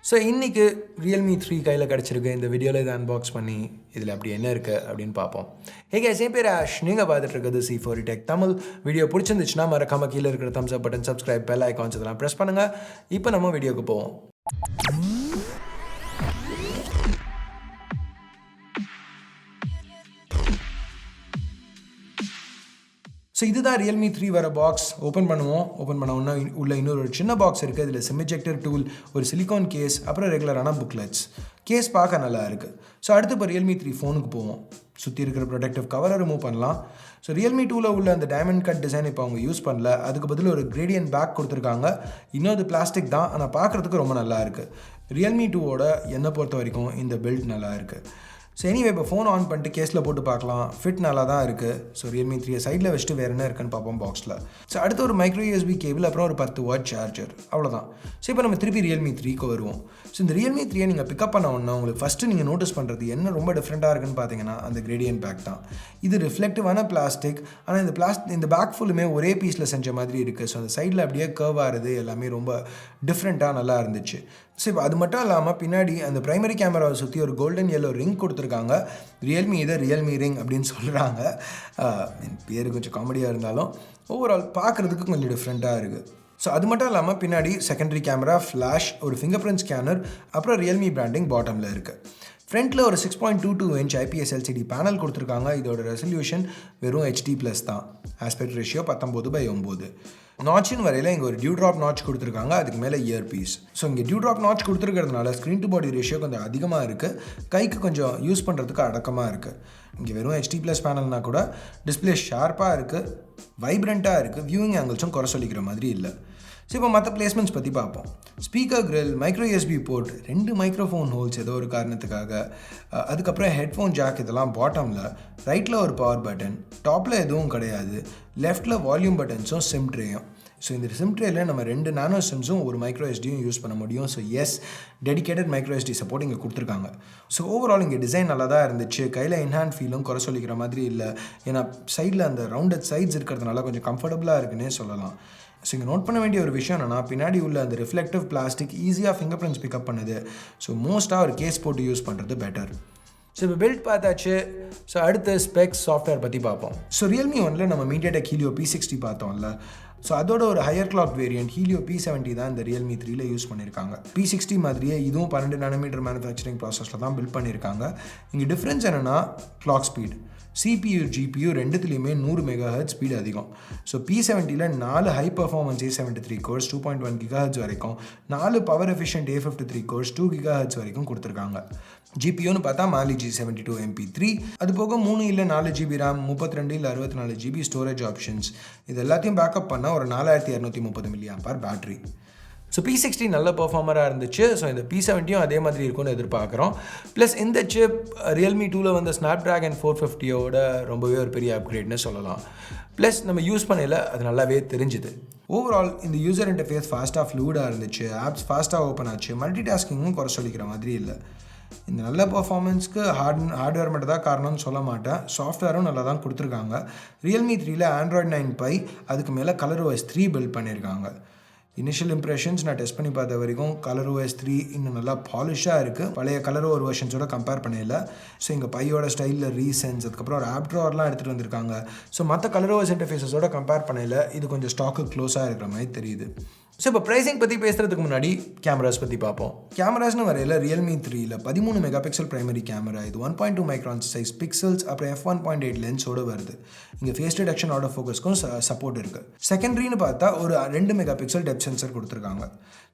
So இன்றைக்கி Realme 3 கையில் கிடச்சிருக்கு. இந்த வீடியோவில் இதை அன்பாக்ஸ் பண்ணி இதில் அப்படி என்ன இருக்குது அப்படின்னு பார்ப்போம். ஹே கைஸ், என் பேர் ஆஷ். நீங்கள் பார்த்துட்டு இருக்கிறது C4 Tech தமிழ். வீடியோ பிடிச்சிருந்துச்சுன்னா மறக்காம கீழே இருக்கிற தம்ஸ் அப் பட்டன், சப்ஸ்கிரைப், பெல் ஐகான்ஸ் இதெல்லாம் ப்ரெஸ் பண்ணுங்கள். இப்போ நம்ம வீடியோக்கு போவோம். ஸோ இதுதான் Realme 3 வர பாக்ஸ். ஓப்பன் பண்ணுவோம். ஓப்பன் பண்ண உடனே உள்ள இன்னொரு சின்ன பாக்ஸ் இருக்குது. இதில் சிம் எஜெக்டர் டூல், ஒரு சிலிகான் கேஸ், அப்புறம் ரெகுலரான புக்லெட்ஸ். கேஸ் பார்க்க நல்லா இருக்குது. ஸோ அடுத்து இப்போ Realme 3 ஃபோனுக்கு போவோம். சுற்றி இருக்கிற ப்ரொடெக்டிவ் கவரை ரிமூவ் பண்ணலாம். ஸோ Realme 2ல் உள்ள அந்த டைமண்ட் கட் டிசைன் இப்போ அவங்க யூஸ் பண்ணல. அதுக்கு பதில் ஒரு கிரேடியன்ட் பேக் கொடுத்துருக்காங்க. இன்னொரு பிளாஸ்டிக் தான், ஆனால் பார்க்குறதுக்கு ரொம்ப நல்லா இருக்குது. Realme 2ஓட என்னை பொறுத்த வரைக்கும் இந்த பில்ட் நல்லா இருக்குது. ஸோ எனிவே இப்போ ஃபோன் ஆன் பண்ணிட்டு கேஸில் போட்டு பார்க்கலாம். ஃபிட் நல்லா தான் இருக்குது. ஸோ Realme 3 சைடில் வச்சுட்டு வேறு என்ன இருக்குன்னு பார்ப்போம் பாக்ஸில். ஸோ அடுத்து ஒரு மைக்ரோ USB கேபிள், அப்புறம் ஒரு 10 வாட் சார்ஜர், அவ்வளோதான். ஸோ இப்போ நம்ம திருப்பி Realme 3க்கு வருவோம். ஸோ இந்த Realme 3 நீங்கள் பிக்கப் பண்ண உடனே உங்களுக்கு ஃபஸ்ட்டு நீங்கள் நோட்டீஸ் பண்ணுறது என்ன ரொம்ப டிஃப்ரெண்ட்டாக இருக்குன்னு பார்த்தீங்கன்னா அந்த கிரேடியன்ட் பேக் தான். இது ரிஃப்ளெக்டிவான பிளாஸ்டிக், ஆனால் இந்த பேக் ஃபுல்லுமே ஒரே பீஸில் செஞ்ச மாதிரி இருக்குது. ஸோ அந்த சைடில் அப்படியே கர்வ் ஆகுது. எல்லாமே ரொம்ப டிஃப்ரெண்ட்டாக நல்லா இருந்துச்சு. ஸோ இப்போ அது மட்டும் இல்லாமல் பின்னாடி அந்த ப்ரைமரி கேமராவை சுற்றி ஒரு கோல்டன் எல்லோ ரிங் கொடுத்துருக்காங்க. Realme இதை Realme ரிங் அப்படின்னு சொல்கிறாங்க. பேர் கொஞ்சம் காமெடியாக இருந்தாலும் ஓவரால் பார்க்குறதுக்கு கொஞ்சம் டிஃப்ரெண்ட்டாக இருக்குது. ஸோ அது மட்டும் இல்லாமல் பின்னாடி செகண்டரி கேமரா, ஃப்ளாஷ், ஒரு ஃபிங்கர் பிரிண்ட் ஸ்கேனர், அப்புறம் Realme பிராண்டிங் பாட்டமில் இருக்குது. ஃப்ரண்ட்டில் ஒரு 6.22 இன்ச் IPS LCD பேனல் கொடுத்துருக்காங்க. இதோட ரெசல்யூஷன் வெறும் HD+ தான். Aspect ratio 19:9. நாட்சின் வரையில் இங்கே ஒரு டியூ ட்ராப் நாட்ச் கொடுத்துருக்காங்க. அதுக்கு மேலே இயர் பீஸ். ஸோ இங்கே டியூ ட்ராப் நாட்ச் கொடுத்துருக்கிறதுனால ஸ்க்ரீன் டு பாடி ரேஷியோ கொஞ்சம் அதிகமாக இருக்குது. கைக்கு கொஞ்சம் யூஸ் பண்ணுறதுக்கு அடக்கமாக இருக்குது. இங்கே வெறும் HD+ பேனல்னா கூட டிஸ்பிளே ஷார்ப்பாக இருக்குது, வைப்ரண்ட்டாக இருக்குது. வியூவிங் ஆங்கிள்ஸும் குறை சொல்லிக்கிற மாதிரி இல்லை. ஸோ இப்போ மற்ற பிளேஸ்மெண்ட்ஸ் பற்றி பார்ப்போம். Speaker grill, micro USB port, 2 microphone holes ஏதோ ஒரு காரணத்துக்காக, அதுக்கப்புறம் ஹெட்ஃபோன் ஜாக், இதெல்லாம் பாட்டமில். ரைட்டில் ஒரு பவர் பட்டன், டாப்பில் எதுவும் கிடையாது. லெஃப்ட்டில் வால்யூம் பட்டன்ஸும் சிம் ட்ரேயும். ஸோ இந்த சிம் ட்ரேயில் நம்ம 2 நானோ சிம்ஸும் ஒரு மைக்ரோ எஸ்டியும் யூஸ் பண்ண முடியும். So dedicated micro SD support இங்கே கொடுத்துருக்காங்க. ஸோ ஓவரால் இங்கே டிசைன் நல்லா தான் இருந்துச்சு. கையில் இன்ஹேண்ட் ஃபீலும் குறை சொல்லிக்கிற மாதிரி இல்லை. ஏன்னா சைடில் அந்த ரவுண்டட் சைட்ஸ் இருக்கிறதுனால கொஞ்சம் கம்ஃபர்டபுளாக இருக்குன்னே சொல்லலாம். ஸோ இங்கே நோட் பண்ண வேண்டிய ஒரு விஷயம் என்னென்னா பின்னாடி உள்ள அந்த ரிஃப்ளெக்டிவ் பிளாஸ்டிக் ஈஸியாக ஃபிங்கர் பிரிண்ட்ஸ் பிக்கப் பண்ணுது. ஸோ மோஸ்ட்டாக ஒரு கேஸ் போட்டு யூஸ் பண்ணுறது பெட்டர். ஸோ இப்போ பில்ட் பார்த்தாச்சு. ஸோ அடுத்து ஸ்பெக்ஸ், சாஃப்ட்வேர் பற்றி பார்ப்போம். ஸோ Realme 1ல் நம்ம Mediatek Helio P60 பார்த்தோம்ல. ஸோ அதோட ஒரு higher clock variant Helio P70 தான் இந்த Realme 3ல் யூஸ் பண்ணியிருக்காங்க. P60 மாதிரியே இதுவும் 12 நானோமீட்டர் மேனுஃபேக்சரிங் ப்ராசஸில் தான் பில்ட் பண்ணியிருக்காங்க. இங்கே டிஃப்ரென்ஸ் என்னென்னா கிளாக் ஸ்பீட். CPU, GPU ரெண்டுத்துலேயுமே 100 MHz ஸ்பீடு அதிகம். ஸோ P70ல் 4 high performance A73 cores 2.1 GHz வரைக்கும், 4 power efficient A53 course 2 GHz வரைக்கும் கொடுத்துருக்காங்க. GPUன்னு பார்த்தா Mali G72 MP3, அது போக 3 இல்லை 4 GB RAM, 32 இல்லை 64 GB ஸ்டோரேஜ் ஆப்ஷன்ஸ். இது எல்லாத்தையும் பேக்கப் பண்ணால் ஒரு 4230 mAh பேட்டரி. ஸோ P60 நல்ல பர்ஃபார்மராக இருந்துச்சு. ஸோ இந்த P70யும் அதே மாதிரி இருக்கும்னு எதிர்பார்க்குறோம். ப்ளஸ் இந்த சிப் Realme 2ல் வந்த Snapdragon 450யோட ரொம்பவே ஒரு பெரிய அப்கிரேட்னு சொல்லலாம். ப்ளஸ் நம்ம யூஸ் பண்ணல அது நல்லாவே தெரிஞ்சுது. ஓவரால் இந்த யூசர் இன்டர்ஃபேஸ் ஃபாஸ்ட்டாக ஃப்ளூடாக இருந்துச்சு. ஆப்ஸ் ஃபாஸ்ட்டாக ஓப்பன் ஆச்சு. மல்டி டாஸ்கிங்கும் குறை சொல்லிக்கிற மாதிரி இல்லை. இந்த நல்ல பர்ஃபார்மன்ஸ்க்கு ஹார்ட்வேர் மட்டும் தான் காரணம்னு சொல்ல மாட்டேன். சாஃப்ட்வேரும் நல்லா தான் கொடுத்துருக்காங்க. Realme 3ல் Android 9 Pie, அதுக்கு மேலே ColorOS 3 பில்ட் பண்ணியிருக்காங்க. இனிஷியல் இம்ப்ரெஷன்ஸ் நான் டெஸ்ட் பண்ணி பார்த்த வரைக்கும் ColorOS 3 இன்னும் நல்லா பாலிஷாக இருக்குது. பழைய ColorOS வெர்ஷன்ஸோட கம்பேர் பண்ணல. ஸோ இங்கே பையோட ஸ்டைலில் ரீசென்ஸ், அதுக்கப்புறம் ஒரு ஆப் ட்ராவர்லாம் எடுத்துகிட்டு வந்திருக்காங்க. ஸோ மற்ற ColorOS இன்டர்ஃபேஸஸோட கம்பேர் பண்ணல இது கொஞ்சம் ஸ்டாக்கு க்ளோஸாக இருக்கிற மாதிரி தெரியுது. ஸோ இப்போ ப்ரைஸிங் பற்றி பேசுகிறதுக்கு முன்னாடி கேமராஸ் பற்றி பார்ப்போம். கேமராஸ்னு வரையில் Realme 3ல் 13 மெகாபிக்சல் ப்ரைமரி கேமரா, இது 1.2 மைக்ரான்ஸ் சைஸ் பிக்சல்ஸ், அப்புறம் f1.8 லென்ஸோடு வருது. இங்கே ஃபேஸ் டிடெக்ஷன், ஆட்டோ ஃபோக்கஸ்க்கும் சப்போர்ட் இருக்குது. செகண்டரின்னு பார்த்தா ஒரு 2 மெகாபிக்சல் டெப்த் சென்சர் கொடுத்துருக்காங்க.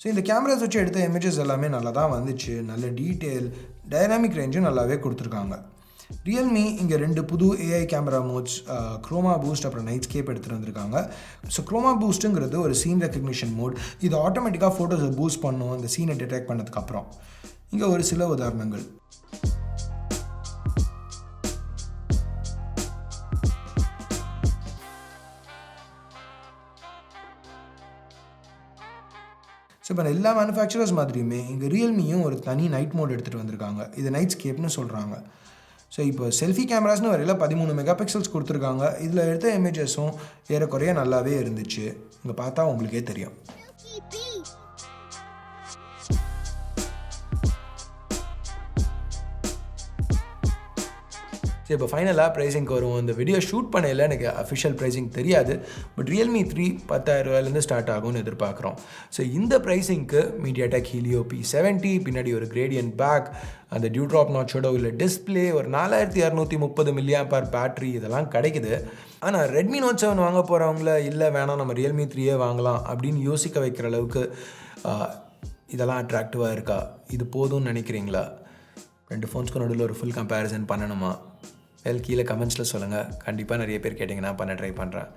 ஸோ இந்த கேமராஸ் வச்சு எடுத்த இமேஜஸ் எல்லாமே நல்லா தான் வந்துச்சு. நல்ல டீட்டெயில், டைனாமிக் ரேஞ்சும் நல்லாவே கொடுத்துருக்காங்க. Realme இங்கே 2 புது AI camera modes, chroma boost, அப்புறம் நைட் ஸ்கேப் எடுத்துகிட்டு வந்திருக்காங்க. ஸோ குரோமா பூஸ்ட்டுங்கிறது ஒரு சீன் ரெக்கக்னிஷன் மோட். இது ஆட்டோமேட்டிக்காக ஃபோட்டோஸை பூஸ்ட் பண்ணும் அந்த சீனை டிடெக்ட் பண்ணதுக்கப்புறம். இங்கே ஒரு சில உதாரணங்கள். ஸோ இப்போ எல்லா மேனுஃபேக்சரர்ஸ் மாதிரியுமே இங்கே Realmeயும் ஒரு தனி நைட் மோட் எடுத்துகிட்டு வந்திருக்காங்க. இது நைட் ஸ்கேப்னு சொல்கிறாங்க. ஸோ இப்போ செல்ஃபி கேமராஸ்னு வரையில் 13 மெகாபிக்சல்ஸ் கொடுத்துருக்காங்க. இதில் எடுத்த இமேஜஸும் ஏறக்குறைய நல்லாவே இருந்துச்சு. இங்கே பார்த்தா உங்களுக்கே தெரியும். சரி, இப்போ ஃபைனலாக ப்ரைஸிங்க்கு வருவோம். இந்த வீடியோ ஷூட் பண்ணையில் எனக்கு அஃபிஷியல் ப்ரைஸிங் தெரியாது, பட் ரியல்மி 3 10,000 ஸ்டார்ட் ஆகும்னு எதிர்பார்க்குறோம். ஸோ இந்த ப்ரைஸிங்க்கு Mediatek Helio P70, பின்னாடி ஒரு கிரேடியன்ட் பேக், அந்த டியூ ட்ராப் நாட்சோட உள்ள டிஸ்பிளே, ஒரு 4230 mAh பேட்ரி, இதெல்லாம் கிடைக்குது. ஆனால் ரெட்மி நோட் 7 வாங்க போகிறவங்கள இல்லை வேணாம் நம்ம ரியல்மி 3 வாங்கலாம் அப்படின்னு யோசிக்க வைக்கிற அளவுக்கு இதெல்லாம் அட்ராக்டிவாக இருக்கா? இது போதும்னு நினைக்கிறீங்களா? 2 ஃபோன்ஸ்க்கு நடுவில் ஒரு ஃபுல் கம்பேரிசன் பண்ணணுமா? கீழே கமெண்ட்ஸில் சொல்லுங்கள். கண்டிப்பாக நிறைய பேர் கேட்டிங்கன்னா பண்ண ட்ரை பண்ணுறேன்.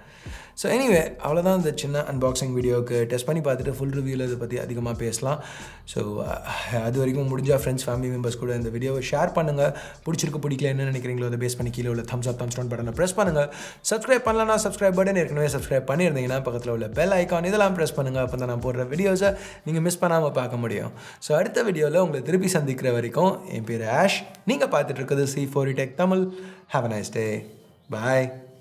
ஸோ எனிவே, அவ்வளோதான் இந்த சின்ன அன்பாக்சிங் வீடியோவுக்கு. டெஸ்ட் பண்ணி பார்த்துட்டு ஃபுல் ரிவ்யூவில் இதை பற்றி அதிகமாக பேசலாம். ஸோ அது வரைக்கும் முடிஞ்சால் ஃப்ரெண்ட்ஸ், ஃபேமிலி மெம்பர்ஸ் கூட இந்த வீடியோவை ஷேர் பண்ணுங்கள். பிடிச்சிருக்கு பிடிக்கல என்ன நினைக்கிறீங்களோ அதை பேஸ் பண்ணி கீழே உள்ள தம்ஸ் அப் தம்ஸ் டவுன் பட்டனை ப்ரெஸ் பண்ணுங்கள். சப்ஸ்கிரைப் பண்ணலன்னா சப்ஸ்கிரைப் பட்டன் ஏற்கனவே சப்ஸ்கிரைப் பண்ணியிருந்தீங்கன்னா பக்கத்தில் உள்ள பெல் ஐக்கான் இதெல்லாம் ப்ரெஸ் பண்ணுங்கள். அப்போ தான் நான் போடுற வீடியோஸை நீங்கள் மிஸ் பண்ணாமல் பார்க்க முடியும். ஸோ அடுத்த வீடியோவில் உங்களை திருப்பி சந்திக்கிற வரைக்கும் என் பேர் ஆஷ். நீங்கள் பார்த்துட்டு இருக்கிறது C4 Tech Tamil. Have a nice day. Bye.